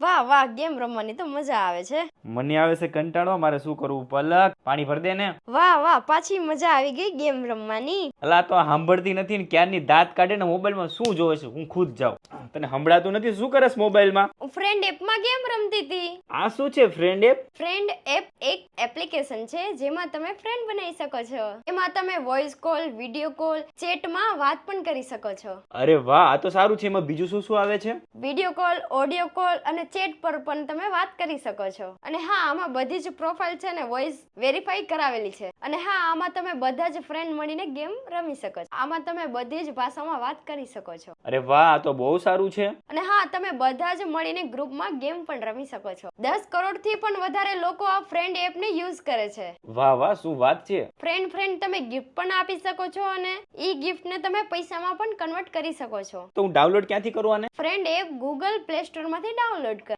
વાહ વાહ, ગેમ રમવાની તો મજા આવે છે. મને આવે છે કંટાળો, મારે શું કરવું? પલક પાણી ભર દે ને. વાહ વાહ, પાછી મજા આવી ગઈ ગેમ રમવાની. અલા તો સાંભળતી નથી ને ક્યારની દાંત કાઢે ને મોબાઈલમાં શું જોવે છે? હું ખુદ જાઉં. તને સંભળાતું નથી? શું કરે છે મોબાઈલમાં? હું ફ્રેન્ડ એપમાં ગેમ રમતી હતી. આ શું છે ફ્રેન્ડ એપ? ફ્રેન્ડ એપ એક એપ્લિકેશન છે જેમાં તમે ફ્રેન્ડ બનાવી શકો છો. એમાં તમે વોઇસ કોલ, વિડીયો કોલ, ચેટમાં વાત પણ કરી શકો છો. અરે વાહ, આ તો સારું છે. એમાં બીજું શું શું આવે છે? વિડીયો કોલ, ઓડિયો કોલ અને ચેટ પર પણ તમે વાત કરી શકો છો. અને હા, આમાં બધી જ પ્રોફાઇલ છે ને વોઇસ વેરીફાઈ કરાવેલી છે. અને હા, આમાં તમે બધા જ ફ્રેન્ડ મળીને ગેમ રમી શકો છો. આમાં તમે બધી જ ભાષામાં વાત કરી શકો છો. અરે વાહ, આ તો બહુ સારું છે. અને હા, તમે બધા જ મળીને ગ્રુપમાં ગેમ પણ રમી શકો છો. 10 કરોડથી પણ વધારે લોકો આ ફ્રેન્ડ એપને યુઝ કરે છે. વાહ વાહ, શું વાત છે. ફ્રેન્ડ તમે ગિફ્ટ પણ આપી શકો છો અને ઈ ગિફ્ટને તમે પૈસામાં પણ કન્વર્ટ કરી શકો છો. તો હું ડાઉનલોડ ક્યાંથી કરું આને? Friend app Google play store માંથી ડાઉનલોડ કરો.